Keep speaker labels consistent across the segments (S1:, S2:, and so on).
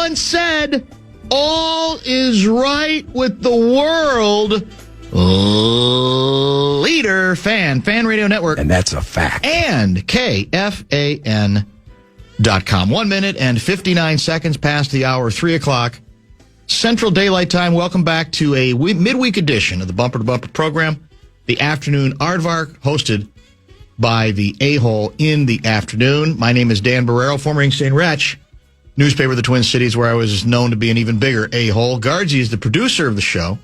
S1: once said, all is right with the world. Leader Fan Radio Network.
S2: And that's a fact.
S1: And KFAN.com. 1 minute and 59 seconds past the hour, 3 o'clock. Central Daylight Time. Welcome back to a midweek edition of the Bumper to Bumper program. The afternoon aardvark, hosted by the A-Hole in the afternoon. My name is Dan Barreiro, former Ink St. Wretch, newspaper of the Twin Cities, where I was known to be an even bigger A-Hole. Guardsy is the producer of the show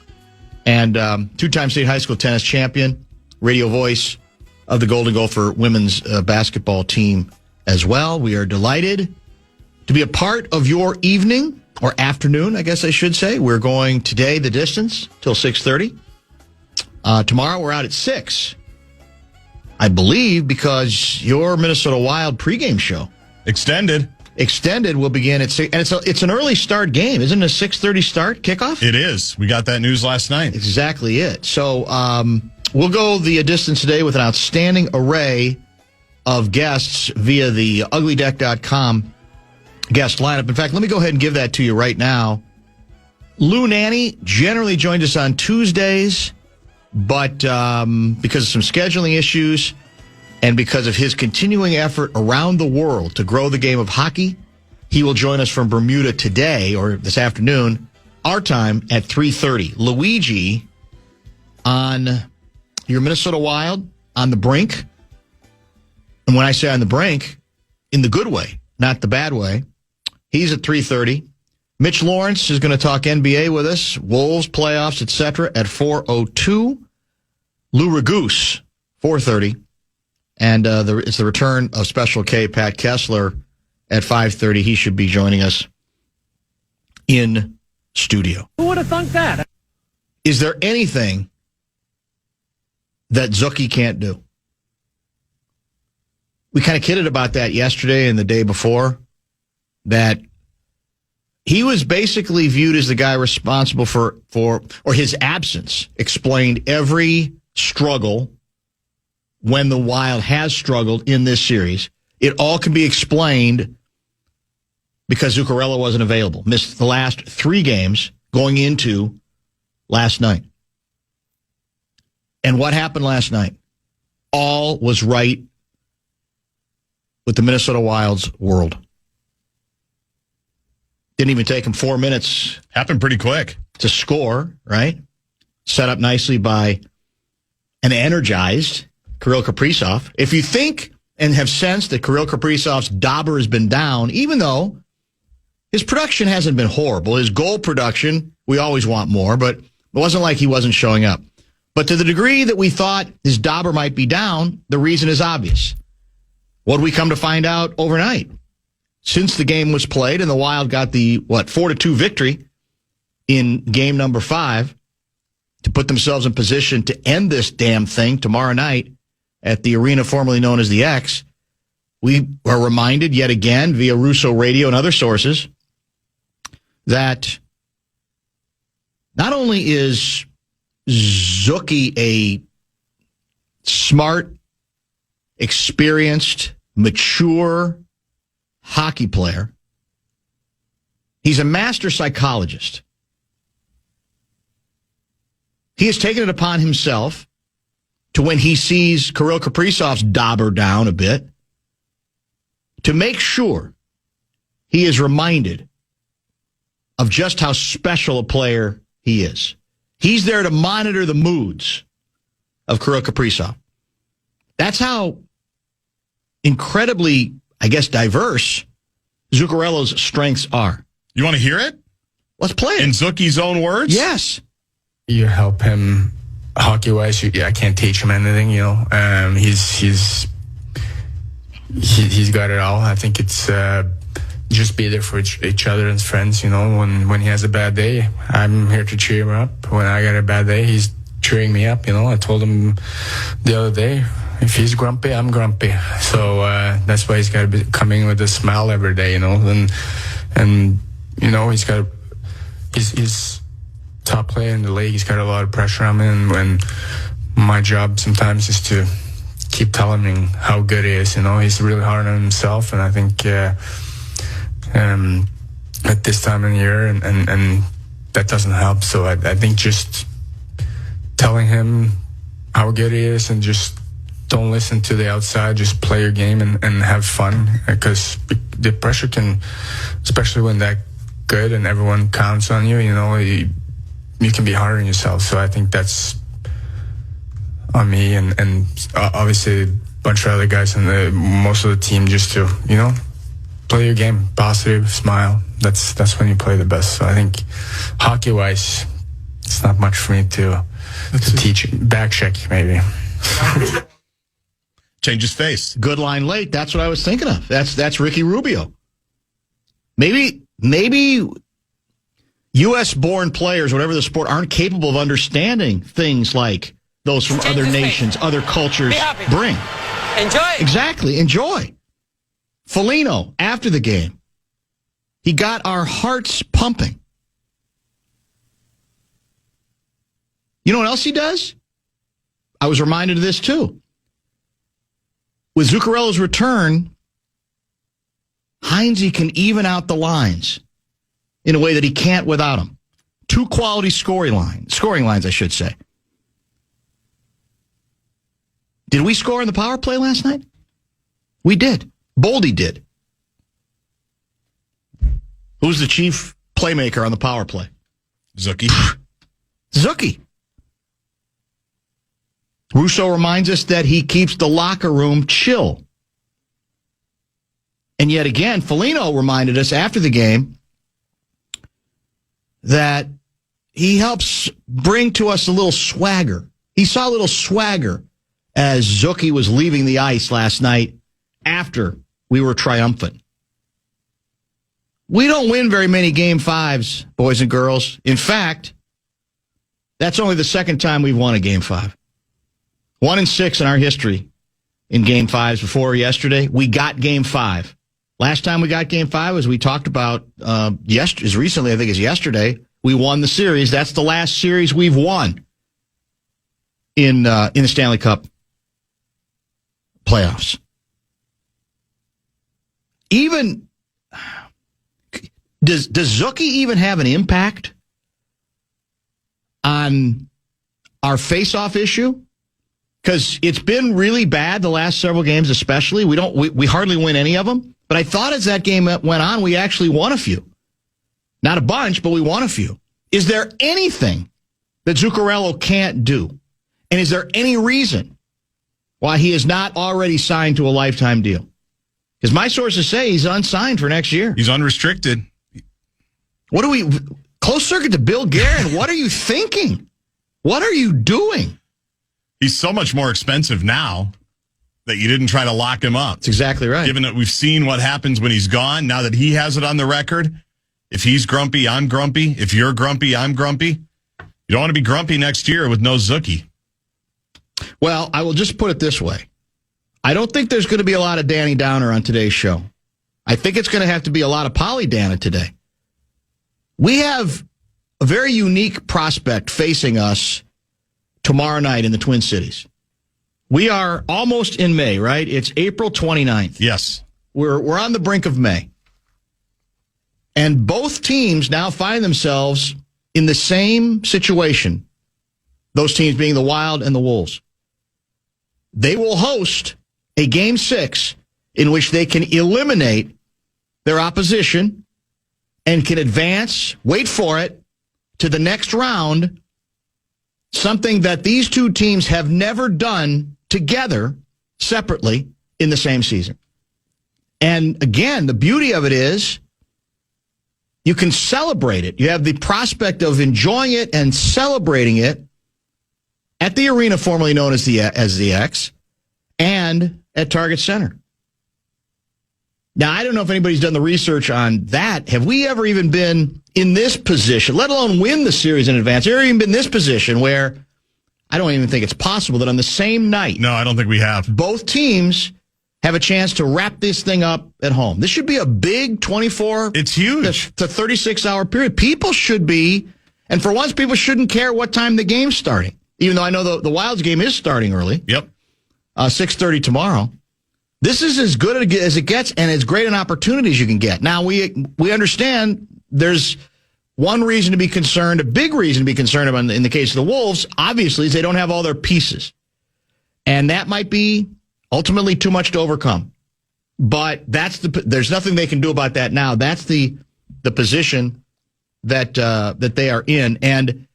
S1: and two-time state high school tennis champion, radio voice of the Golden Gopher women's basketball team as well. We are delighted to be a part of your evening, or afternoon, I guess I should say. We're going today the distance till 6:30. Tomorrow we're out at 6, I believe, because your Minnesota Wild pregame show
S3: Extended will begin at 6, and it's an early start game. Isn't it a 6:30 start kickoff?
S2: It is. We got that news last night.
S3: Exactly it. So we'll go the distance today with an outstanding array of guests via the uglydeck.com guest lineup. In fact, let me go ahead and give that to you right now. Lou Nanne generally joins us on Tuesdays, but because of some scheduling issues and because of his continuing effort around the world to grow the game of hockey, he will join us from Bermuda today, or this afternoon, our time at 3:30. Luigi on your Minnesota Wild on the brink. And when I say on the brink, in the good way, not the bad way. He's at 3:30. Mitch Lawrence is going to talk NBA with us, Wolves, playoffs, etc. at 4:02. Lou Ragoose, 4:30. And it's the return of Special K, Pat Kessler, at 5:30. He should be joining us in studio.
S4: Who would have thunk that?
S3: Is there anything that Zucky can't do? We kind of kidded about that yesterday and the day before, that he was basically viewed as the guy responsible for or his absence explained every struggle when the Wild has struggled in this series. It all can be explained because Zuccarello wasn't available. Missed the last 3 games going into last night. And what happened last night? All was right with the Minnesota Wild's world. Didn't even take him 4 minutes.
S2: Happened pretty quick.
S3: To score, right? Set up nicely by an energized Kirill Kaprizov. If you think and have sensed that Kirill Kaprizov's dauber has been down, even though his production hasn't been horrible, his goal production, we always want more, but it wasn't like he wasn't showing up. But to the degree that we thought his dauber might be down, the reason is obvious. What did we come to find out overnight? Since the game was played and the Wild got the, 4-2 victory in game number 5 to put themselves in position to end this damn thing tomorrow night at the arena formerly known as the X, we are reminded yet again via Russo Radio and other sources that not only is Zucky a smart, experienced, mature hockey player, he's a master psychologist. He has taken it upon himself to, when he sees Kirill Kaprizov's dauber down a bit, to make sure he is reminded of just how special a player he is. He's there to monitor the moods of Kirill Kaprizov. That's how incredibly, I guess, diverse Zuccarello's strengths are.
S2: You want to hear it?
S3: Let's play it.
S2: In Zucky's own words?
S3: Yes.
S5: You help him hockey-wise. I can't teach him anything, He's got it all. I think it's just be there for each other as friends, When he has a bad day, I'm here to cheer him up. When I got a bad day, he's cheering me up, I told him the other day, if he's grumpy, I'm grumpy. So that's why he's got to be coming with a smile every day, And he's top player in the league. He's got a lot of pressure on him, and my job sometimes is to keep telling him how good he is. He's really hard on himself, and I think at this time of the year, and that doesn't help. So I think just telling him how good he is and just don't listen to the outside, just play your game and have fun, because the pressure can, especially when that good and everyone counts on you, you can be hard on yourself. So I think that's on me and obviously a bunch of other guys and most of the team, just to, play your game, positive, smile. That's when you play the best. So I think hockey-wise, it's not much for me to teach. Back check, maybe.
S2: Change his face.
S3: Good line late. That's what I was thinking of. That's Ricky Rubio. Maybe U.S.-born players, whatever the sport, aren't capable of understanding things like those from other nations, other cultures bring.
S4: Enjoy.
S3: Exactly. Enjoy. Foligno, after the game, he got our hearts pumping. You know what else he does? I was reminded of this, too. With Zuccarello's return, Heinze can even out the lines in a way that he can't without him. 2 quality scoring lines, I should say. Did we score in the power play last night? We did. Boldy did. Who's the chief playmaker on the power play?
S2: Zucky.
S3: Zucky. Russo reminds us that he keeps the locker room chill. And yet again, Foligno reminded us after the game that he helps bring to us a little swagger. He saw a little swagger as Zucky was leaving the ice last night after we were triumphant. We don't win very many Game 5s, boys and girls. In fact, that's only the second time we've won a Game 5. 1-6 in our history in Game 5s before yesterday. We got Game 5. Last time we got Game 5, as we talked about as recently, I think, as yesterday, we won the series. That's the last series we've won in the Stanley Cup playoffs. Even does Zucky even have an impact on our face-off issue? Because it's been really bad the last several games, especially. We hardly win any of them. But I thought as that game went on, we actually won a few. Not a bunch, but we won a few. Is there anything that Zuccarello can't do? And is there any reason why he is not already signed to a lifetime deal? Because my sources say he's unsigned for next year.
S2: He's unrestricted.
S3: What do we... Close circuit to Bill Guerin. What are you thinking? What are you doing?
S2: He's so much more expensive now that you didn't try to lock him up.
S3: That's exactly right.
S2: Given that we've seen what happens when he's gone, now that he has it on the record, if he's grumpy, I'm grumpy. If you're grumpy, I'm grumpy. You don't want to be grumpy next year with no Zucky.
S3: Well, I will just put it this way. I don't think there's going to be a lot of Danny Downer on today's show. I think it's going to have to be a lot of Polly Dana today. We have a very unique prospect facing us tomorrow night in the Twin Cities. We are almost in May, right? It's April 29th.
S2: Yes.
S3: We're on the brink of May. And both teams now find themselves in the same situation. Those teams being the Wild and the Wolves. They will host a Game 6 in which they can eliminate their opposition and can advance, wait for it, to the next round, something that these two teams have never done together, separately, in the same season. And again, the beauty of it is you can celebrate it. You have the prospect of enjoying it and celebrating it at the arena formerly known as the X and at Target Center. Now, I don't know if anybody's done the research on that. Have we ever even been in this position, let alone win the series in advance? Ever even been in this position where I don't even think it's possible that on the same night.
S2: No, I don't think we have.
S3: Both teams have a chance to wrap this thing up at home. This should be a big 24
S2: It's huge.
S3: to 36-hour period. People should be, and for once, people shouldn't care what time the game's starting, even though I know the Wild's game is starting early.
S2: Yep.
S3: 6:30 tomorrow. This is as good as it gets and as great an opportunity as you can get. Now, we understand there's one reason to be concerned, a big reason to be concerned about in the case of the Wolves, obviously, is they don't have all their pieces. And that might be ultimately too much to overcome. But there's nothing they can do about that now. That's the position that they are in. And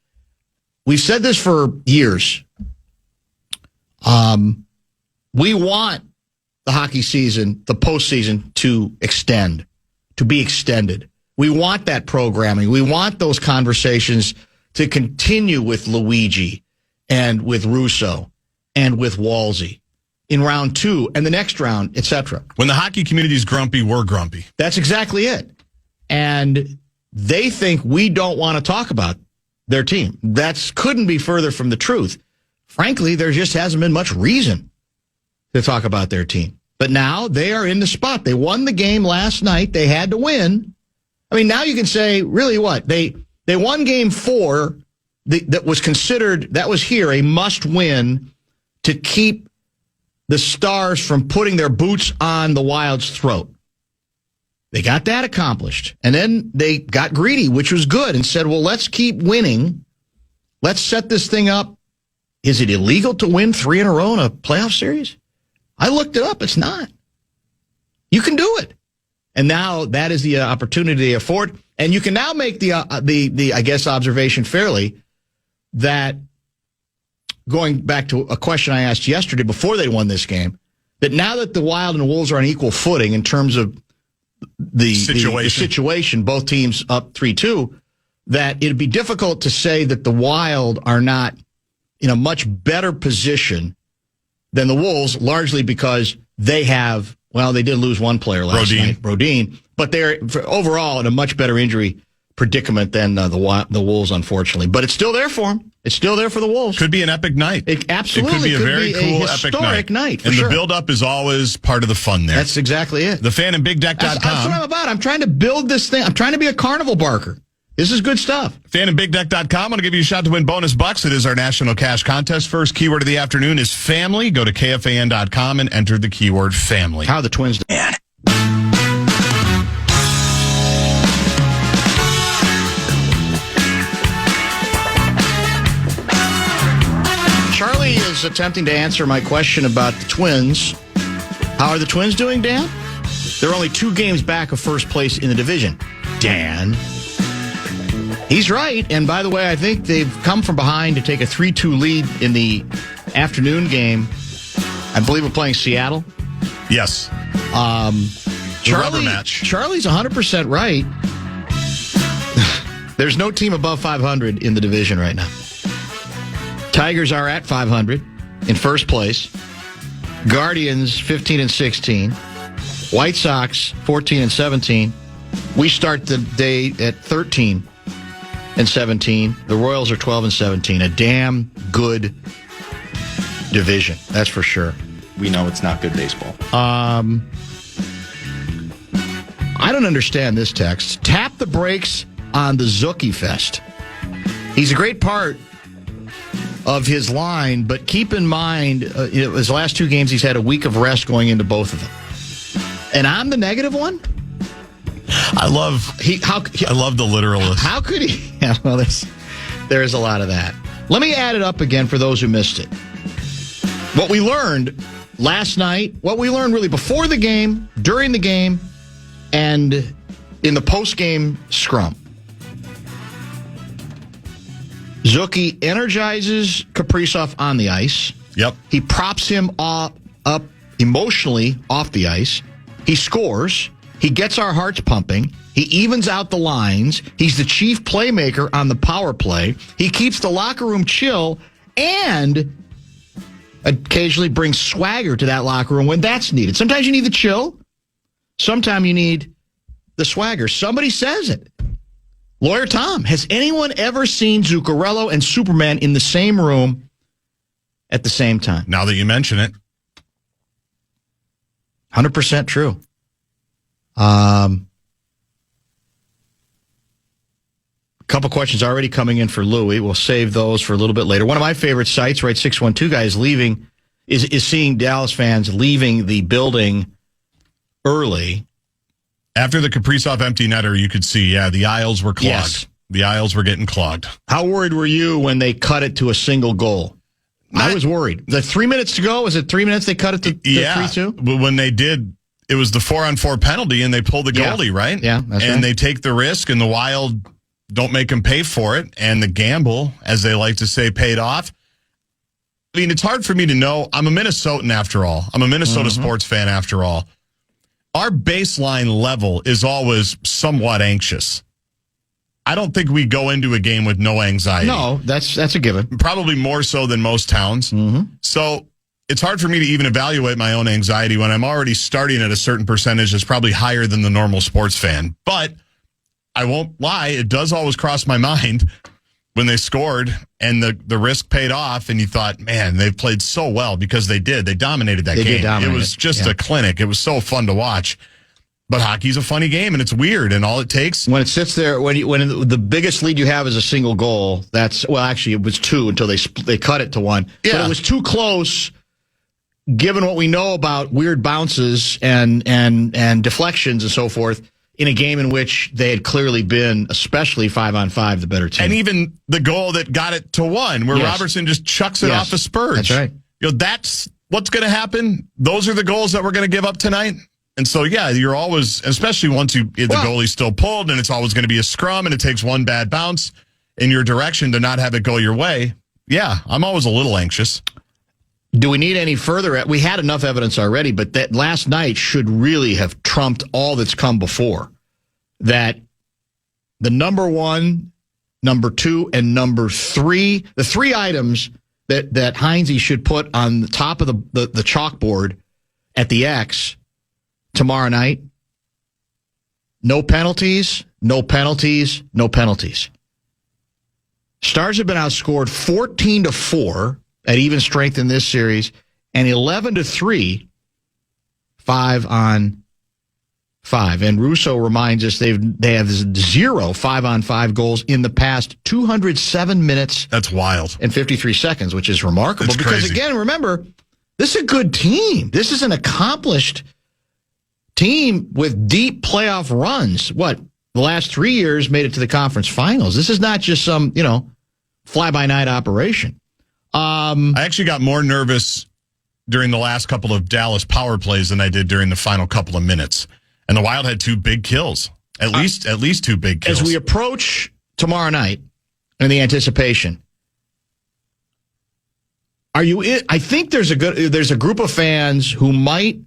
S3: we've said this for years. We want the hockey season, the postseason, to be extended. We want that programming. We want those conversations to continue with Luigi and with Russo and with Walsey in round 2 and the next round, etc.
S2: When the hockey community is grumpy, we're grumpy.
S3: That's exactly it. And they think we don't want to talk about their team. That couldn't be further from the truth. Frankly, there just hasn't been much reason to talk about their team. But now they are in the spot. They won the game last night. They had to win. I mean, now you can say, really what? They won game 4 that was here a must-win to keep the Stars from putting their boots on the Wild's throat. They got that accomplished. And then they got greedy, which was good, and said, well, let's keep winning. Let's set this thing up. Is it illegal to win 3 in a row in a playoff series? I looked it up. It's not. You can do it. And now that is the opportunity they afford. And you can now make the I guess, observation fairly that, going back to a question I asked yesterday before they won this game, that now that the Wild and the Wolves are on equal footing in terms of the situation, both teams up 3-2, that it'd be difficult to say that the Wild are not in a much better position than the Wolves, largely because they have, well, they did lose one player last night, Brodin, but they're overall in a much better injury predicament than the Wolves, unfortunately. But it's still there for them. It's still there for the Wolves.
S2: Could be an epic night.
S3: It absolutely
S2: could be a very cool, epic night. And the build-up is always part of the fun there.
S3: That's exactly it.
S2: The fan and BigDeck.com.
S3: That's what I'm about. I'm trying to build this thing. I'm trying to be a carnival barker. This is good stuff.
S2: Fan and BigDeck.com. I want to give you a shot to win bonus bucks. It is our national cash contest. First keyword of the afternoon is family. Go to KFAN.com and enter the keyword family.
S3: How are the Twins doing? Charlie is attempting to answer my question about the Twins. How are the Twins doing, Dan? They're only 2 games back of first place in the division. Dan. He's right. And by the way, I think they've come from behind to take a 3-2 lead in the afternoon game. I believe we're playing Seattle.
S2: Yes. Rubber match.
S3: Charlie's 100% right. There's no team above 500 in the division right now. Tigers are at 500 in first place. Guardians 15-16. White Sox 14-17. We start the day at 13-17. The Royals are 12-17. A damn good division, that's for sure.
S4: We know it's not good baseball.
S3: I don't understand this text. Tap the brakes on the Zucky Fest. He's a great part of his line, but keep in mind, his last 2 games, he's had a week of rest going into both of them. And I'm the negative one?
S2: I love the literalist.
S3: How could he? Yeah, well, there is a lot of that. Let me add it up again for those who missed it. What we learned last night, what we learned really before the game, during the game, and in the post-game scrum. Zucky energizes Kaprizov on the ice.
S2: Yep.
S3: He props him up emotionally off the ice. He scores. He gets our hearts pumping. He evens out the lines. He's the chief playmaker on the power play. He keeps the locker room chill and occasionally brings swagger to that locker room when that's needed. Sometimes you need the chill. Sometimes you need the swagger. Somebody says it. Lawyer Tom, has anyone ever seen Zuccarello and Superman in the same room at the same time?
S2: Now that you mention it.
S3: 100% true. Couple questions already coming in for Louie. We'll save those for a little bit later. One of my favorite sites, right, 612 guy, is seeing Dallas fans leaving the building early.
S2: After the Kaprizov empty netter, you could see, the aisles were clogged.
S3: Yes.
S2: The aisles were getting clogged.
S3: How worried were you when they cut it to a single goal? I was worried. The 3 minutes to go, was it 3 minutes they cut it to 3-2?
S2: But when they did, it was the 4-on-4 penalty, and they pulled the goalie, right?
S3: Yeah, that's right.
S2: And they take the risk, and the Wild don't make them pay for it, and the gamble, as they like to say, paid off. I mean, it's hard for me to know. I'm a Minnesotan after all. I'm a Minnesota sports fan after all. Our baseline level is always somewhat anxious. I don't think we go into a game with no anxiety.
S3: No, that's a given.
S2: Probably more so than most towns. So it's hard for me to even evaluate my own anxiety when I'm already starting at a certain percentage that's probably higher than the normal sports fan. But I won't lie, it does always cross my mind when they scored and the risk paid off and you thought, man, they've played so well because they did. They dominated that game. It was just a clinic. It was so fun to watch. But hockey's a funny game, and it's weird, and all it takes...
S3: When it sits there, when the biggest lead you have is a single goal, actually, it was two until they cut it to one.
S2: Yeah.
S3: But it was too close, given what we know about weird bounces and deflections and so forth, in a game in which they had clearly been, especially 5-on-5, the better team.
S2: And even the goal that got it to one, where Robertson just chucks it off a spurge.
S3: That's right.
S2: That's what's going to happen. Those are the goals that we're going to give up tonight. And so, you're always, especially once the goalie's still pulled, and it's always going to be a scrum, and it takes one bad bounce in your direction to not have it go your way. Yeah, I'm always a little anxious.
S3: Do we need any further? We had enough evidence already, but that last night should really have trumped all that's come before. That the number 1, number 2, and number 3, the 3 items that Heinze should put on the top of the chalkboard at the X tomorrow night: no penalties, no penalties, no penalties. Stars have been outscored 14-4 at even strength in this series, and 11-3, 5-on-5. And Russo reminds us they have 0 5-on-5 goals in the past 207 minutes.
S2: That's wild.
S3: And 53 seconds, which is remarkable.
S2: That's
S3: because,
S2: crazy.
S3: Again, remember, this is a good team. This is an accomplished team with deep playoff runs. The last 3 years made it to the conference finals. This is not just some, fly-by-night operation.
S2: I actually got more nervous during the last couple of Dallas power plays than I did during the final couple of minutes. And the Wild had 2 big kills. At least 2 big kills.
S3: As we approach tomorrow night and the anticipation, I think there's a group of fans who might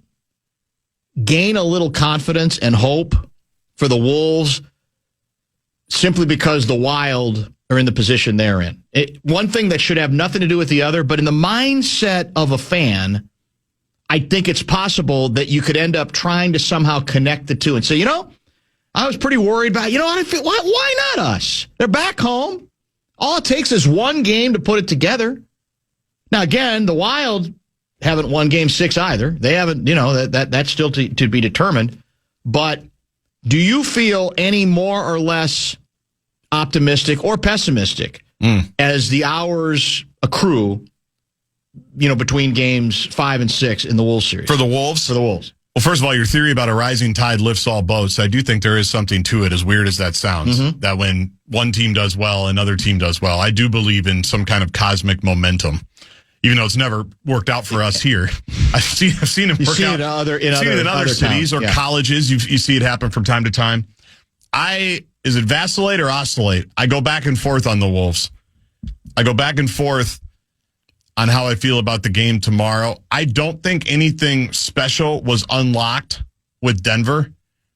S3: gain a little confidence and hope for the Wolves simply because the Wild are in the position they're in. One thing that should have nothing to do with the other, but in the mindset of a fan, I think it's possible that you could end up trying to somehow connect the two and say, I was pretty worried about, why not us? They're back home. All it takes is one game to put it together. Now, again, the Wild haven't won Game 6 either. They haven't, that's still to be determined. But do you feel any more or less optimistic or pessimistic as the hours accrue, between Games 5 and 6 in the Wolves series?
S2: For the Wolves?
S3: For the Wolves.
S2: Well, first of all, your theory about a rising tide lifts all boats, I do think there is something to it, as weird as that sounds, that when one team does well, another team does well. I do believe in some kind of cosmic momentum, even though it's never worked out for us here. I've seen it work out in other cities or colleges. You see it happen from time to time. Is it vacillate or oscillate? I go back and forth on the Wolves. I go back and forth on how I feel about the game tomorrow. I don't think anything special was unlocked with Denver,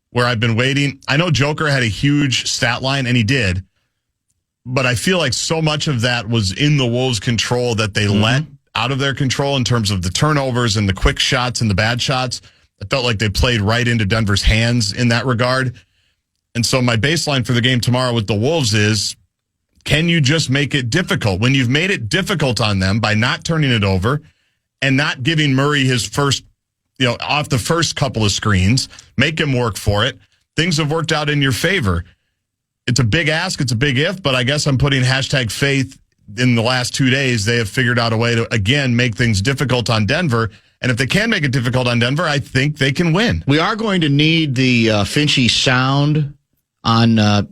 S2: where I've been waiting. I know Joker had a huge stat line, and he did, but I feel like so much of that was in the Wolves' control that they let out of their control in terms of the turnovers and the quick shots and the bad shots. I felt like they played right into Denver's hands in that regard. And so my baseline for the game tomorrow with the Wolves is, can you just make it difficult? When you've made it difficult on them by not turning it over and not giving Murray his first, off the first couple of screens, make him work for it, things have worked out in your favor. It's a big ask, it's a big if, but I guess I'm putting #faith in the last 2 days. They have figured out a way to, again, make things difficult on Denver. And if they can make it difficult on Denver, I think they can win.
S1: We are going to need the Finchy sound on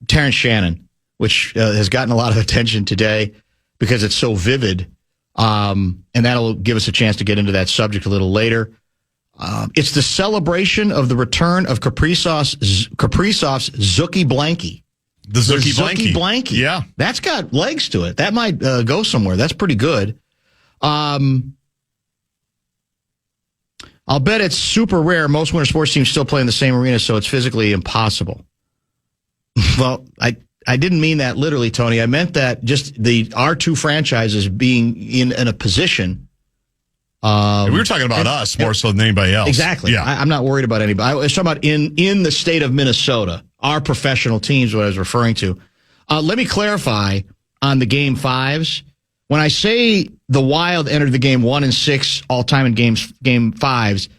S1: Terrence Shannon, which has gotten a lot of attention today because it's so vivid. And that'll give us a chance to get into that subject a little later. It's the celebration of the return of Kaprizov's Zucky Blanky.
S2: The Zucky
S1: Blanky.
S2: Yeah.
S1: That's got legs to it. That might go somewhere. That's pretty good. I'll bet it's super rare. Most winter sports teams still play in the same arena, so it's physically impossible. Well, I didn't mean that literally, Tony. I meant that just our two franchises being in a position.
S2: We were talking about us more so than anybody else.
S1: Exactly.
S2: Yeah.
S1: I'm not worried about anybody. I was talking about in the state of Minnesota, our professional teams, what I was referring to. Let me clarify on the Game 5s. When I say the Wild entered the game 1-6 all time in Game 5s,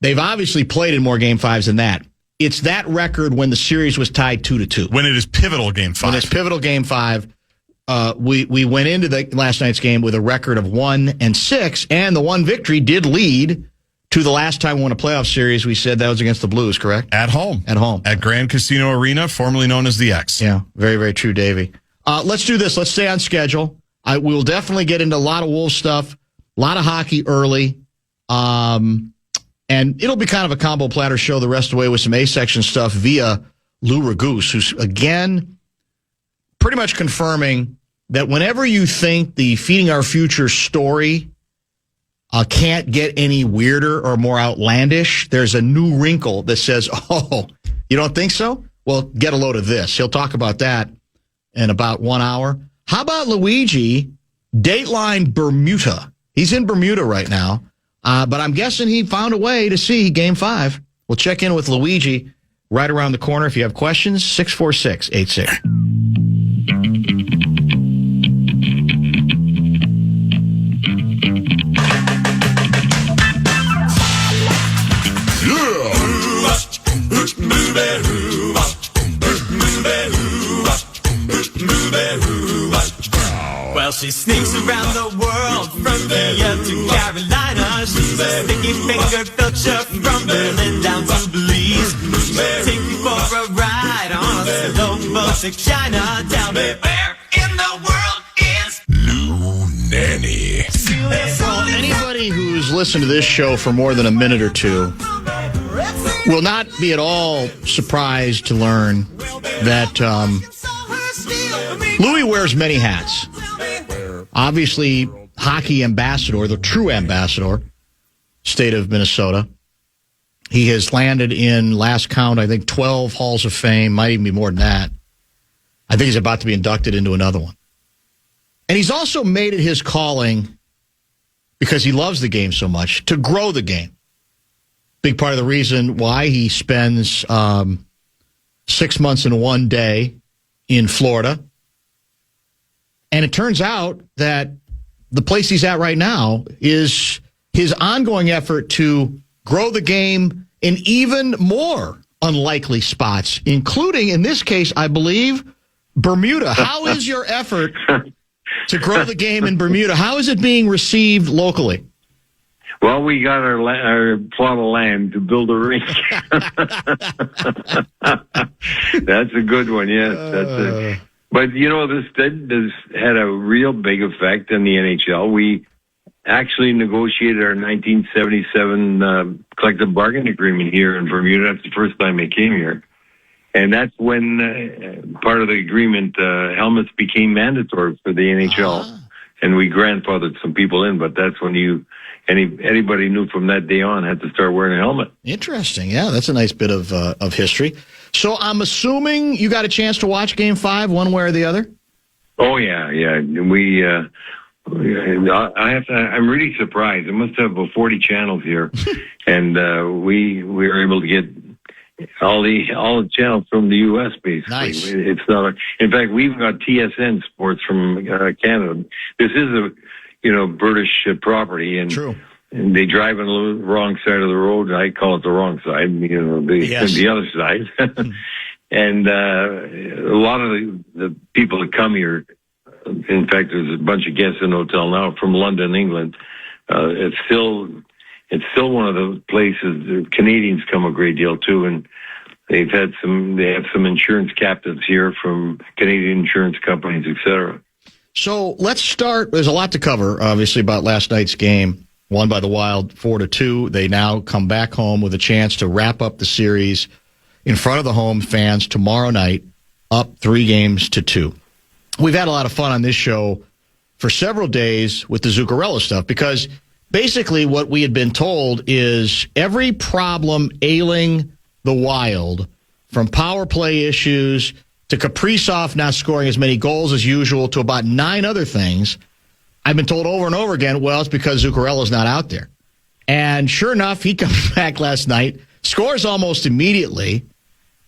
S1: they've obviously played in more Game 5s than that. It's that record when the series was tied 2-2.
S2: When it is pivotal Game 5.
S1: When it's pivotal Game 5, we went into the last night's game with a record of 1-6, and the one victory did lead to the last time we won a playoff series. We said that was against the Blues, correct?
S2: At home.
S1: At home.
S2: At Grand Casino Arena, formerly known as the X.
S1: Yeah, very, very true, Davey. Let's do this. Let's stay on schedule. We will definitely get into a lot of Wolves stuff, a lot of hockey early, and it'll be kind of a combo platter show the rest of the way with some A-section stuff via Lou Ragoose, who's, again, pretty much confirming that whenever you think the Feeding Our Future story can't get any weirder or more outlandish, there's a new wrinkle that says, oh, you don't think so? Well, get a load of this. He'll talk about that in about 1 hour. How about Luigi, Dateline Bermuda? He's in Bermuda right now, but I'm guessing he found a way to see Game 5. We'll check in with Luigi right around the corner. If you have questions, 646-86.
S6: Well, she sneaks around the world from India to Carolina. She's a sticky-fingered filcher from Berlin down to Belize. She'll take you for a ride on a slow boat to China. Tell me where in the world is
S2: Lou Nanne.
S1: Well, anybody who's listened to this show for more than a minute or two will not be at all surprised to learn that Louis wears many hats. Obviously, hockey ambassador, the true ambassador, state of Minnesota. He has landed in, last count, I think 12 Halls of Fame, might even be more than that. I think he's about to be inducted into another one. And he's also made it his calling, because he loves the game so much, to grow the game. Big part of the reason why he spends 6 months and 1 day in Florida. And it turns out that the place he's at right now is his ongoing effort to grow the game in even more unlikely spots, including, in this case, I believe, Bermuda. How is your effort to grow the game in Bermuda? How is it being received locally?
S7: Well, we got our plot of land to build a rink. That's a good one, yes. But, you know, this had a real big effect on the NHL. We actually negotiated our 1977 collective bargaining agreement here in Bermuda. That's the first time they came here. And that's when part of the agreement, helmets became mandatory for the NHL. And we grandfathered some people in, but that's when anybody knew from that day on had to start wearing a helmet.
S1: Interesting. Yeah, that's a nice bit of history. So I'm assuming you got a chance to watch Game 5 one way or the other?
S7: Oh, yeah. I'm really surprised. I must have about 40 channels here. And we were able to get all the channels from the U.S. basically.
S1: Nice.
S7: It's not. In fact, we've got TSN Sports from Canada. This is a British property, and
S1: True.
S7: And they drive on the wrong side of the road. I call it the wrong side. The other side. And a lot of the people that come here. In fact, there's a bunch of guests in the hotel now from London, England. it's still one of the places the Canadians come a great deal to, and they have some insurance captives here from Canadian insurance companies, etc.
S3: So let's start. There's a lot to cover, obviously, about last night's game. Won by the Wild 4-2. They now come back home with a chance to wrap up the series in front of the home fans tomorrow night, up 3-2. We've had a lot of fun on this show for several days with the Zuccarello stuff, because basically what we had been told is every problem ailing the Wild, from power play issues to Kaprizov not scoring as many goals as usual to about 9 other things, I've been told over and over again, well, it's because Zuccarello's not out there. And sure enough, he comes back last night, scores almost immediately,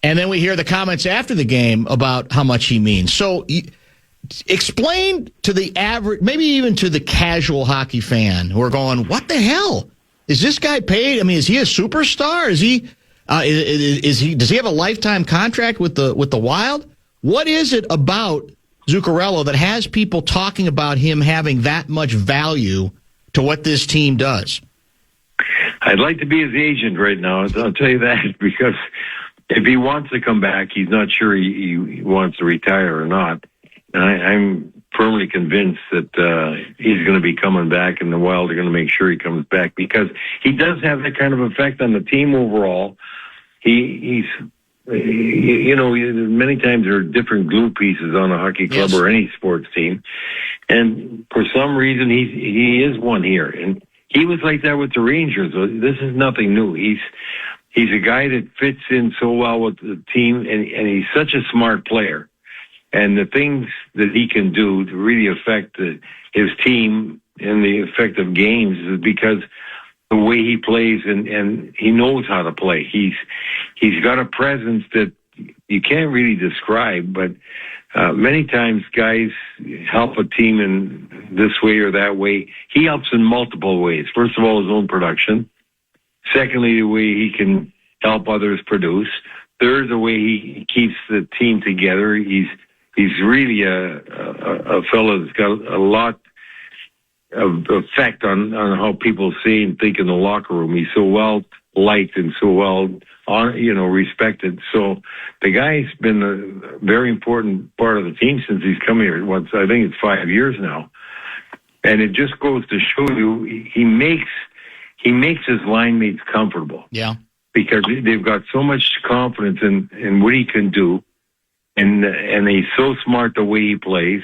S3: and then we hear the comments after the game about how much he means. So explain to the average, maybe even to the casual hockey fan who are going, what the hell? Is this guy paid? I mean, is he a superstar? Is he does he have a lifetime contract with the Wild? What is it about Zuccarello that has people talking about him having that much value to what this team does?
S7: I'd like to be his agent right now. I'll tell you that, because if he wants to come back, he's not sure he wants to retire or not. And I'm firmly convinced that he's going to be coming back, and the Wild are going to make sure he comes back, because he does have that kind of effect on the team overall. He's many times there are different glue pieces on a hockey club or any sports team, and for some reason he is one here, and he was like that with the Rangers. This is nothing new. He's a guy that fits in so well with the team, and he's such a smart player. And the things that he can do to really affect his team and the effect of games is because the way he plays, and he knows how to play. He's got a presence that you can't really describe, but many times guys help a team in this way or that way. He helps in multiple ways. First of all, his own production. Secondly, the way he can help others produce. Third, the way he keeps the team together. He's really a fellow that's got a lot of effect on how people see and think in the locker room. He's so well liked and so well respected. So the guy's been a very important part of the team since he's come here. I think it's 5 years now, and it just goes to show you he makes his line mates comfortable.
S3: Yeah,
S7: because they've got so much confidence in what he can do. And he's so smart the way he plays,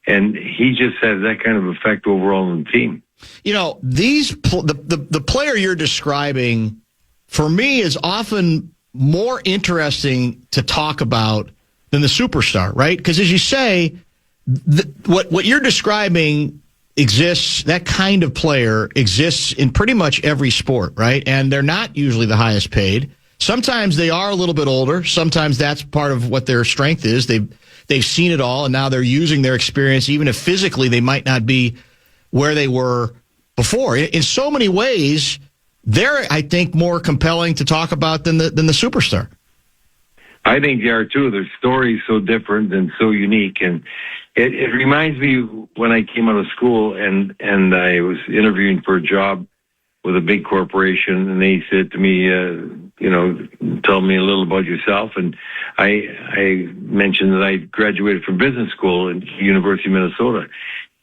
S7: and he just has that kind of effect overall on the team.
S3: You know, the player you're describing, for me, is often more interesting to talk about than the superstar, right? Because as you say, what you're describing exists, that kind of player exists in pretty much every sport, right? And they're not usually the highest paid. Sometimes they are a little bit older. Sometimes that's part of what their strength is. They've seen it all, and now they're using their experience, even if physically they might not be where they were before. In so many ways, they're, I think, more compelling to talk about than the superstar.
S7: I think they are too. Their story's so different and so unique, and it reminds me when I came out of school and I was interviewing for a job with a big corporation, and they said to me, tell me a little about yourself. And I mentioned that I graduated from business school at University of Minnesota.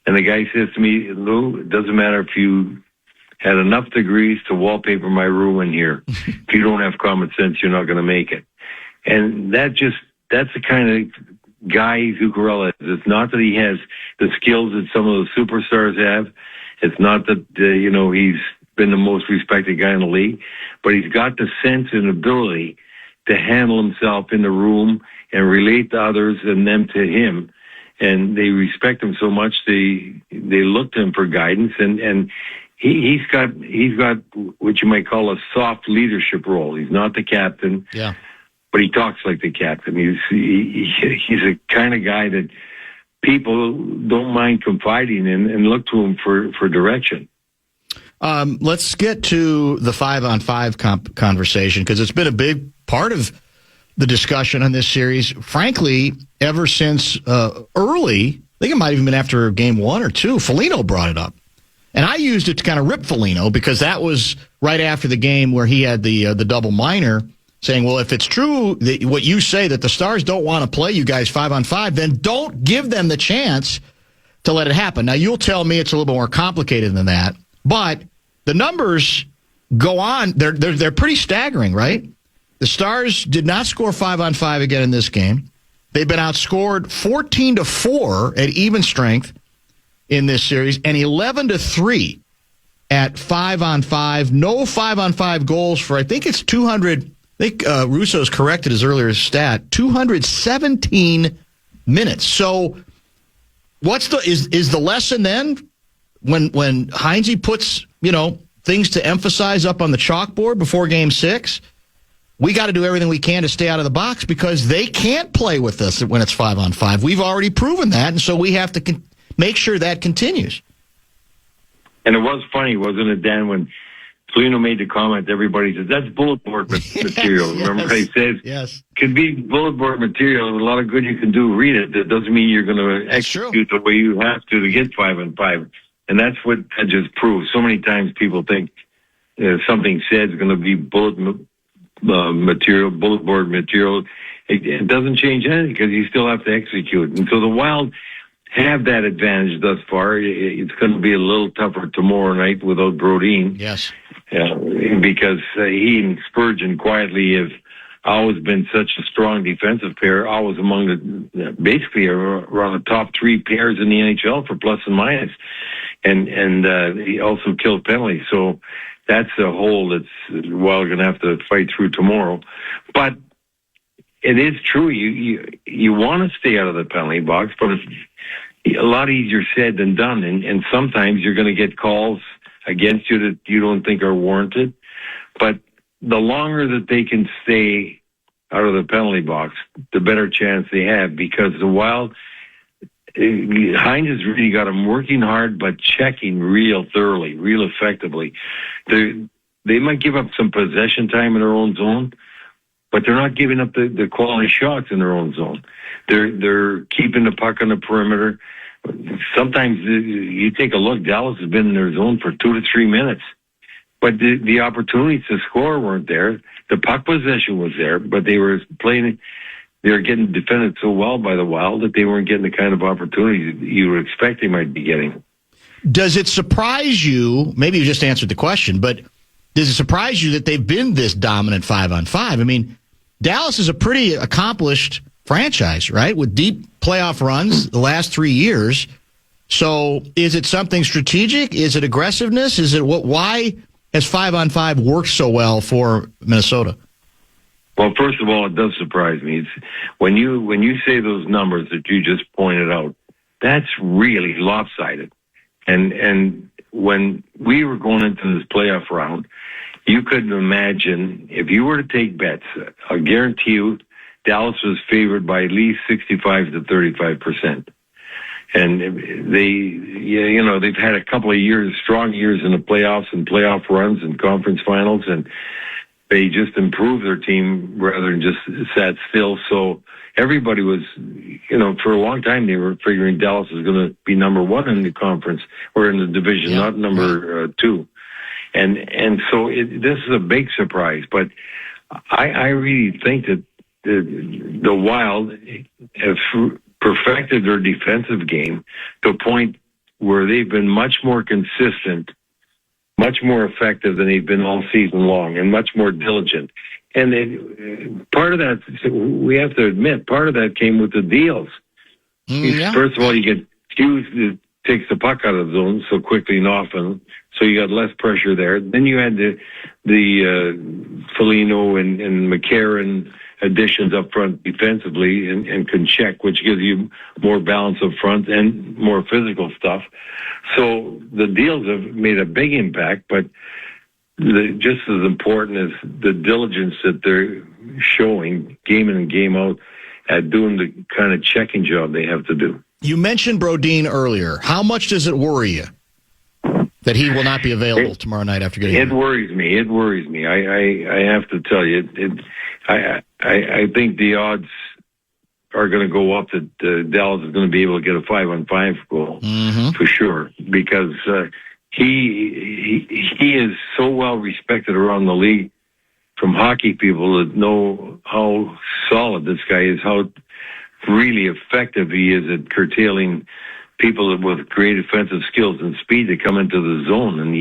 S7: And the guy says to me, Lou, it doesn't matter if you had enough degrees to wallpaper my room in here. If you don't have common sense, you're not going to make it. And that's the kind of guy Zuccarello is. It's not that he has the skills that some of the superstars have. It's not that, he's been the most respected guy in the league, but he's got the sense and ability to handle himself in the room and relate to others and them to him. And they respect him so much, they look to him for guidance. And he's got what you might call a soft leadership role. He's not the captain, but he talks like the captain. He's a kind of guy that people don't mind confiding in and look to him for direction.
S3: Let's get to the 5-on-5 conversation, because it's been a big part of the discussion on this series. Frankly, ever since early, I think it might have even been after game 1 or 2, Foligno brought it up.
S1: And I used it to kind of rip Foligno because that was right after the game where he had the double minor, saying, well, if it's true that what you say that the Stars don't want to play you guys 5-on-5, then don't give them the chance to let it happen. Now, you'll tell me it's a little bit more complicated than that, but the numbers go on. They're pretty staggering, right? The Stars did not score 5-on-5 again in this game. They've been outscored 14-4 at even strength in this series and 11-3 at 5-on-5. No 5-on-5 goals for, I think it's 200. I think Russo's corrected his earlier stat, 217 minutes. So what's is the lesson then when Heinze puts, things to emphasize up on the chalkboard before Game 6? We got to do everything we can to stay out of the box because they can't play with us when it's 5-on-5. We've already proven that, and so we have to make sure that continues.
S7: And it was funny, wasn't it, Dan, when Foligno made the comment, everybody says, that's bullet board material. Remember he says,
S1: yes,
S7: could be bullet board material. There's a lot of good you can do. Read it. That doesn't mean you're going to execute the way you have to get 5-on-5. And that's what that just proves. So many times people think something said is going to be bullet board material. It doesn't change anything because you still have to execute. And so the Wild have that advantage thus far. It's going to be a little tougher tomorrow night without Brodin.
S1: Yes.
S7: Because he and Spurgeon quietly have always been such a strong defensive pair, always among basically around the top 3 pairs in the NHL for plus and minus. And he also killed penalties. So that's a hole that's Wild going to have to fight through tomorrow. But it is true. You want to stay out of the penalty box, but it's a lot easier said than done. And sometimes you're going to get calls against you that you don't think are warranted. But the longer that they can stay out of the penalty box, the better chance they have, because the Wild, Heinz has really got them working hard, but checking real thoroughly, real effectively. They might give up some possession time in their own zone, but they're not giving up the quality shots in their own zone. They're keeping the puck on the perimeter. Sometimes you take a look, Dallas has been in their zone for 2 to 3 minutes, but the opportunities to score weren't there. The puck possession was there, but they were playing. They were getting defended so well by the Wild that they weren't getting the kind of opportunities you would expect they might be getting.
S1: Does it surprise you? Maybe you just answered the question, but does it surprise you that they've been this dominant 5-on-5? I mean, Dallas is a pretty accomplished franchise, right? With deep playoff runs the last 3 years. So is it something strategic? Is it aggressiveness? Is it why has 5-on-5 worked so well for Minnesota?
S7: Well, first of all, it does surprise me. It's when you say those numbers that you just pointed out, that's really lopsided. And when we were going into this playoff round, you couldn't imagine, if you were to take bets, I guarantee you Dallas was favored by at least 65 to 35%. And they've had a couple of years, strong years in the playoffs and playoff runs and conference finals, and they just improved their team rather than just sat still. So everybody was, for a long time they were figuring Dallas was going to be number 1 in the conference or in the division, not number 2. And so this is a big surprise. But I really think that the Wild have perfected their defensive game to a point where they've been much more consistent, much more effective than they've been all season long, and much more diligent. And part of that, we have to admit, part of that came with the deals. First of all, you get Hughes that takes the puck out of the zone so quickly and often, so you got less pressure there. Then you had the Foligno and McCarron additions up front defensively and can check, which gives you more balance up front and more physical stuff. So the deals have made a big impact, but just as important is the diligence that they're showing game in and game out at doing the kind of checking job they have to do.
S1: You mentioned Brodin earlier. How much does it worry you that he will not be available tomorrow night after getting
S7: It worries me. It worries me. I have to tell you, I think the odds are going to go up that Dallas is going to be able to get a 5-on-5 goal for sure, because he is so well respected around the league from hockey people that know how solid this guy is, how really effective he is at curtailing people with great offensive skills and speed to come into the zone. And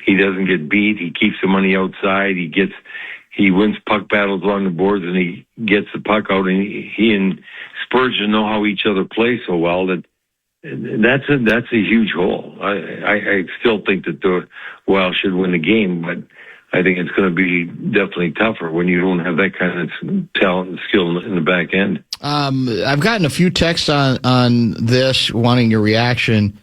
S7: he doesn't get beat. He keeps the money outside. He wins puck battles along the boards, and he gets the puck out. And he and Spurgeon know how each other play so well that that's a huge hole. I still think that the Wild should win the game, but I think it's going to be definitely tougher when you don't have that kind of talent and skill in the back end.
S1: I've gotten a few texts on this, wanting your reaction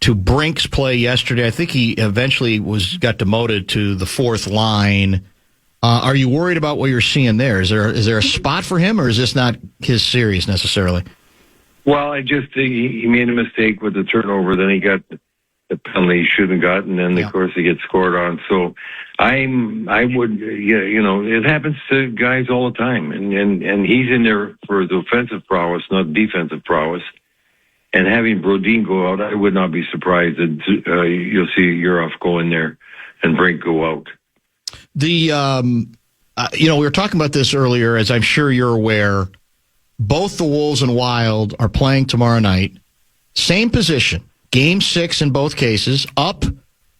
S1: to Brink's play yesterday. I think he eventually got demoted to the fourth line. Are you worried about what you're seeing there? Is there a spot for him, or is this not his series necessarily?
S7: Well, I just think he made a mistake with the turnover. Then he got the penalty he shouldn't have gotten, and of course he gets scored on. So I would, it happens to guys all the time, and he's in there for his offensive prowess, not defensive prowess. And having Brodin go out, I would not be surprised that you'll see Urhoff go in there and Brink go out.
S1: We were talking about this earlier, as I'm sure you're aware. Both the Wolves and Wild are playing tomorrow night. Same position. Game 6 in both cases. Up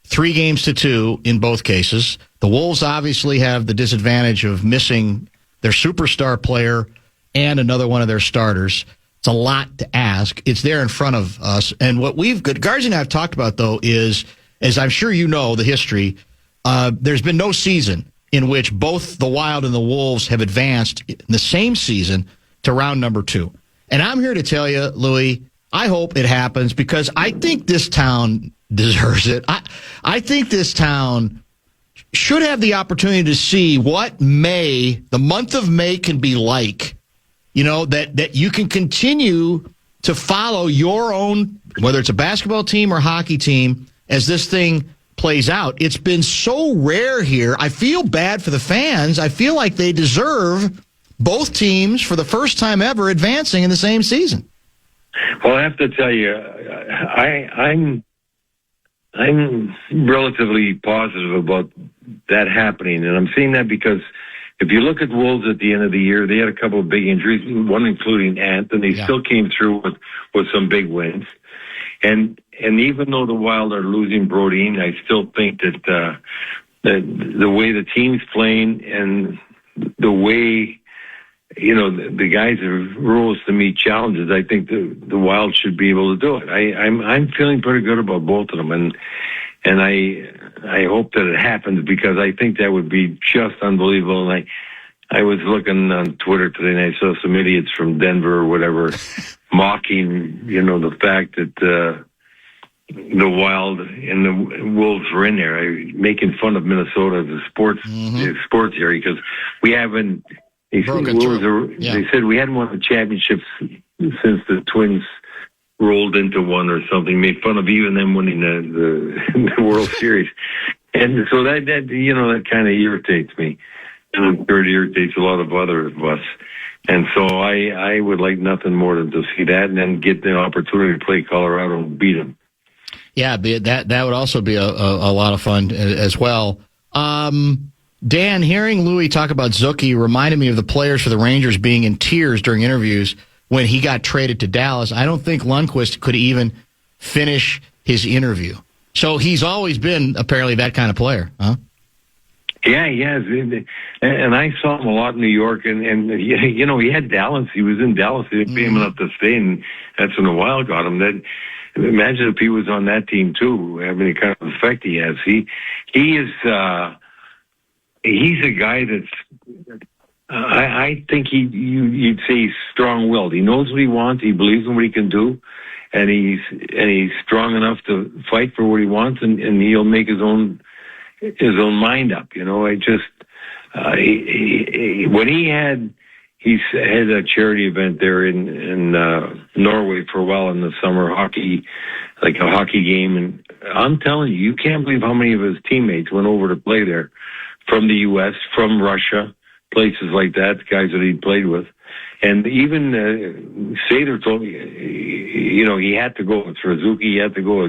S1: 3-2 in both cases. The Wolves obviously have the disadvantage of missing their superstar player and another one of their starters. It's a lot to ask. It's there in front of us. And what Garzi and I have talked about, though, is, as I'm sure you know, the history, there's been no season in which both the Wild and the Wolves have advanced in the same season to round number 2. And I'm here to tell you, Louis, I hope it happens because I think this town deserves it. I think this town should have the opportunity to see what the month of May can be like. That you can continue to follow your own, whether it's a basketball team or hockey team, as this thing plays out. It's been so rare here. I feel bad for the fans. I feel like they deserve both teams, for the first time ever, advancing in the same season.
S7: Well, I have to tell you, I'm relatively positive about that happening, and I'm saying that because if you look at Wolves at the end of the year, they had a couple of big injuries, one including Ant, and they still came through with some big wins. And even though the Wild are losing Brodin, I still think that the way the team's playing and the way the guys have rules to meet challenges, I think the Wild should be able to do it. I'm feeling pretty good about both of them, and I hope that it happens because I think that would be just unbelievable. And I was looking on Twitter today and I saw some idiots from Denver or whatever mocking, the fact that the Wild and the Wolves were in there, making fun of Minnesota as a sports area because we haven't. They said we hadn't won the championships since the Twins rolled into one or something. Made fun of even them winning the World Series, and so that kind of irritates me, and I'm sure it irritates a lot of other of us. And so I would like nothing more than to see that, and then get the opportunity to play Colorado and beat them.
S1: Yeah, that would also be a lot of fun as well. Dan, hearing Louis talk about Zucchi reminded me of the players for the Rangers being in tears during interviews when he got traded to Dallas. I don't think Lundqvist could even finish his interview. So he's always been apparently that kind of player, huh?
S7: Yeah, he has. And I saw him a lot in New York, and he had Dallas. He was in Dallas. They didn't pay him enough to stay, and that's when the Wild got him. Imagine if he was on that team, too, having the kind of effect he has. He is... he's a guy that's, I think you'd say he's strong-willed. He knows what he wants. He believes in what he can do, and he's strong enough to fight for what he wants, and he'll make his own mind up. I just he's had a charity event there in Norway for a while in the summer, hockey, like a hockey game, and I'm telling you can't believe how many of his teammates went over to play there. From the U.S., from Russia, places like that, guys that he played with. And even Sater told me, he had to go. Suzuki, he had to go.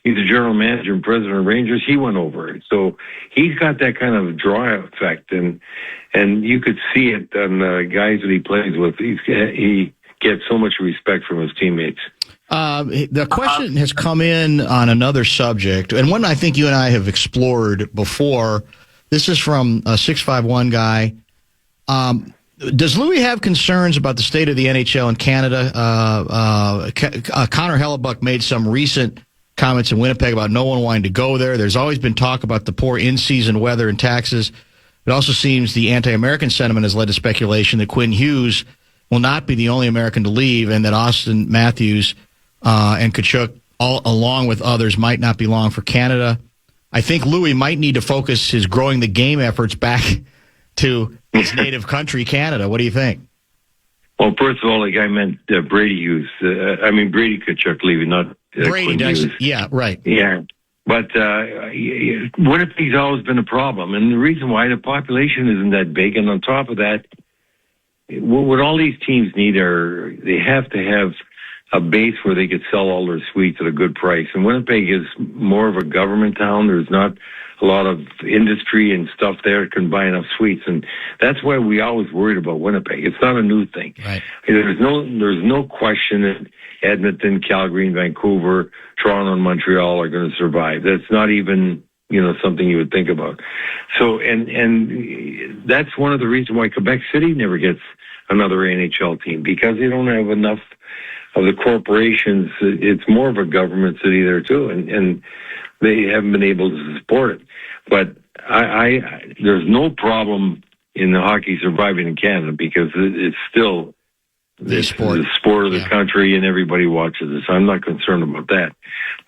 S7: He's the general manager and president of Rangers. He went over it. So he's got that kind of draw effect. And you could see it on the guys that he plays with. He gets so much respect from his teammates.
S1: The question has come in on another subject, and one I think you and I have explored before. This is from a 651 guy. Does Louis have concerns about the state of the NHL in Canada? Connor Hellebuck made some recent comments in Winnipeg about no one wanting to go there. There's always been talk about the poor in-season weather and taxes. It also seems the anti-American sentiment has led to speculation that Quinn Hughes will not be the only American to leave, and that Austin Matthews and Tkachuk, along with others, might not be long for Canada. I think Louis might need to focus his growing the game efforts back to his native country, Canada. What do you think?
S7: Well, first of all, the guy meant Brady Hughes. Brady Tkachuk leaving, not
S1: Brady
S7: Quinn
S1: does.
S7: Hughes.
S1: Yeah, right.
S7: Yeah. But Winnipeg's always been a problem. And the reason why, the population isn't that big. And on top of that, what all these teams need they have to have a base where they could sell all their suites at a good price. And Winnipeg is more of a government town. There's not a lot of industry and stuff there that can buy enough suites. And that's why we always worried about Winnipeg. It's not a new thing.
S1: Right.
S7: There's no question that Edmonton, Calgary, and Vancouver, Toronto, and Montreal are going to survive. That's not even, something you would think about. So, and that's one of the reasons why Quebec City never gets another NHL team, because they don't have enough of the corporations. It's more of a government city there too, and they haven't been able to support it. But there's no problem in the hockey surviving in Canada, because it's still the sport of the country, and everybody watches it. So I'm not concerned about that.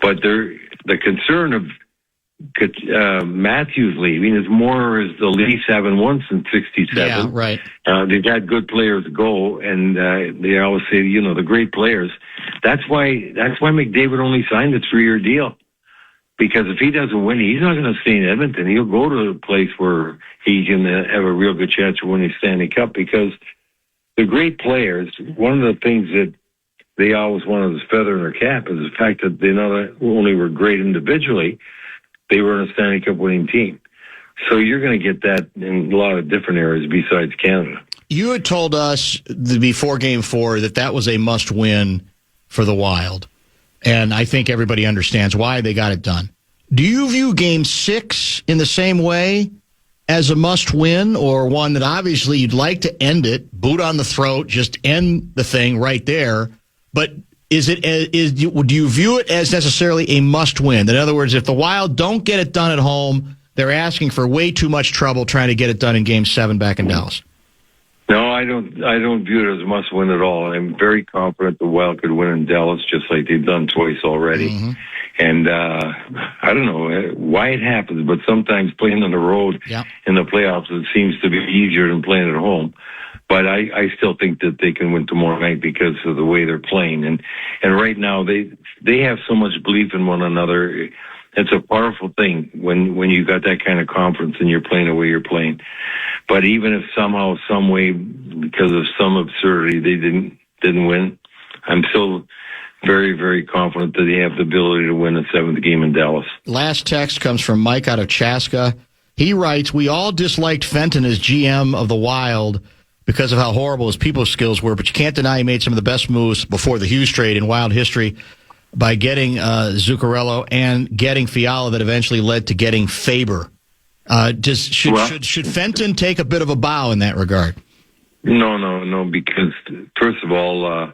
S7: But the concern of Matthews leaving is more as the Leafs haven't won since '67.
S1: Yeah, right.
S7: They've had good players go, and they always say, the great players. That's why McDavid only signed a 3-year deal, because if he doesn't win, he's not going to stay in Edmonton. He'll go to a place where he can have a real good chance of winning Stanley Cup, because the great players, one of the things that they always wanted as feather in their cap is the fact that they not only were great individually, they were in a Stanley Cup winning team. So you're going to get that in a lot of different areas besides Canada.
S1: You had told us before Game 4 that was a must-win for the Wild, and I think everybody understands why they got it done. Do you view Game 6 in the same way, as a must-win, or one that obviously you'd like to end it, boot on the throat, just end the thing right there, but do you view it as necessarily a must-win? In other words, if the Wild don't get it done at home, they're asking for way too much trouble trying to get it done in Game 7 back in Dallas.
S7: No, I don't view it as a must-win at all. I'm very confident the Wild could win in Dallas, just like they've done twice already. Mm-hmm. And I don't know why it happens, but sometimes playing on the road in the playoffs, it seems to be easier than playing at home. But I still think that they can win tomorrow night because of the way they're playing. And right now, they have so much belief in one another. It's a powerful thing when you got that kind of confidence and you're playing the way you're playing. But even if somehow, some way, because of some absurdity, they didn't win, I'm still very, very confident that they have the ability to win the 7th game in Dallas.
S1: Last text comes from Mike out of Chaska. He writes, "We all disliked Fenton as GM of the Wild because of how horrible his people skills were, but you can't deny he made some of the best moves before the Hughes trade in Wild history by getting Zuccarello and getting Fiala that eventually led to getting Faber." Should Fenton take a bit of a bow in that regard?
S7: No, because first of all,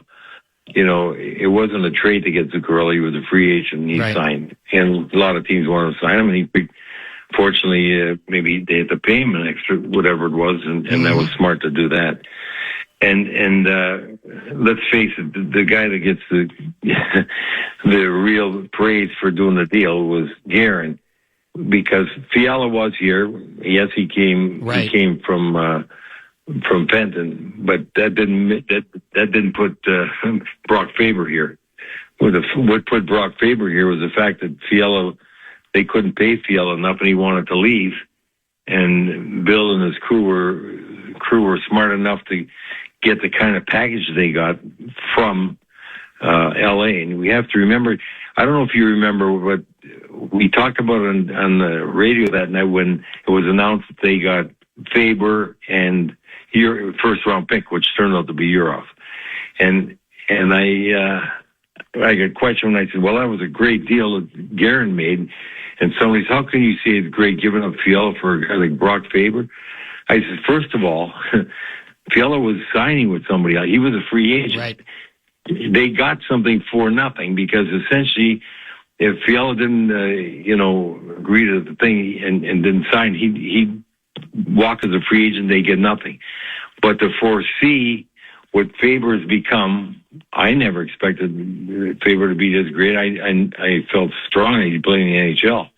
S7: it wasn't a trade to get Zuccarello. He was a free agent, and he signed. And a lot of teams wanted to sign him, and fortunately, maybe they had to pay him an extra, whatever it was, and that was smart to do that. And let's face it, the guy that gets the real praise for doing the deal was Guerin, because Fiala was here. Yes, he came. Right. He came from Fenton, but that didn't put Brock Faber here. What put Brock Faber here was the fact that Fiala, they couldn't pay Fiala enough, and he wanted to leave. And Bill and his crew were smart enough to get the kind of package they got from L.A. And we have to remember, I don't know if you remember, but we talked about it on the radio that night when it was announced that they got Faber and your first round pick, which turned out to be Urov. And I got questioned and I said, well, that was a great deal that Guerin made. And somebody said, how can you say it's great giving up Fiala for a guy like Brock Faber? I said, first of all, Fiala was signing with somebody else. He was a free agent.
S3: Right.
S7: They got something for nothing because essentially if Fiala didn't, agree to the thing and didn't sign, he'd walk as a free agent, they get nothing. But to foresee what Faber has become, I never expected Faber to be this great. I felt strongly he'd play in the NHL,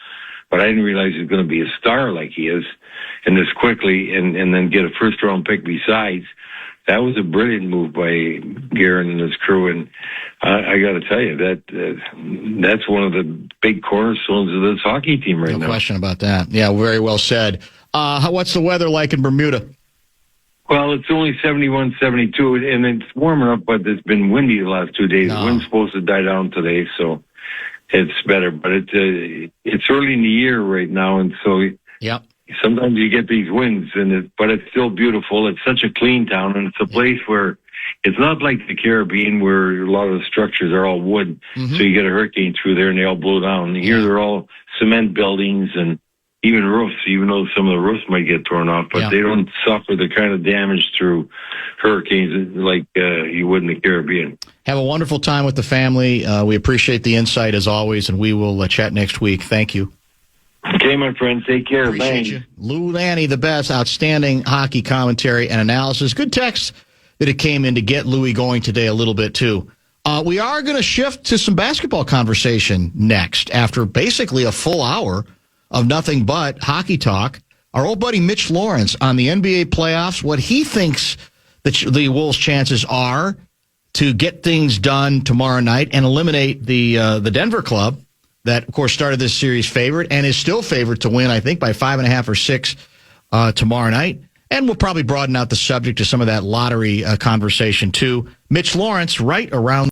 S7: but I didn't realize he was going to be a star like he is, and this quickly, and then get a first-round pick besides. That was a brilliant move by Guerin and his crew, and I got to tell you that's one of the big cornerstones of this hockey team right now.
S3: No question about that. Yeah, very well said. What's the weather like in Bermuda?
S7: Well, it's only 71, 72, and it's warming up, but it's been windy the last 2 days.
S3: No.
S7: The wind's supposed to die down today, so it's better. But it's early in the year right now, and so
S3: Yep.
S7: sometimes you get these winds, but it's still beautiful. It's such a clean town, and it's a place where it's not like the Caribbean where a lot of the structures are all wood. So you get a hurricane through there and they all blow down. Here they're all cement buildings and even roofs, even though some of the roofs might get torn off, but they don't suffer the kind of damage through hurricanes like you would in the Caribbean.
S3: Have a wonderful time with the family. We appreciate the insight as always, and we will chat next week. Thank you.
S7: Okay, my friend. Take care.
S3: Appreciate
S7: Thanks.
S3: you. Lou Nanne, the best, outstanding hockey commentary and analysis. Good text that it came in to get Louie going today a little bit, too. We are going to shift to some basketball conversation next after basically a full hour of nothing but hockey talk. Our old buddy Mitch Lawrence on the NBA playoffs, what he thinks the Wolves' chances are to get things done tomorrow night and eliminate the Denver club that, of course, started this series favored and is still favored to win, I think, by 5.5 or 6 tomorrow night. And we'll probably broaden out the subject to some of that lottery conversation, too. Mitch Lawrence, right around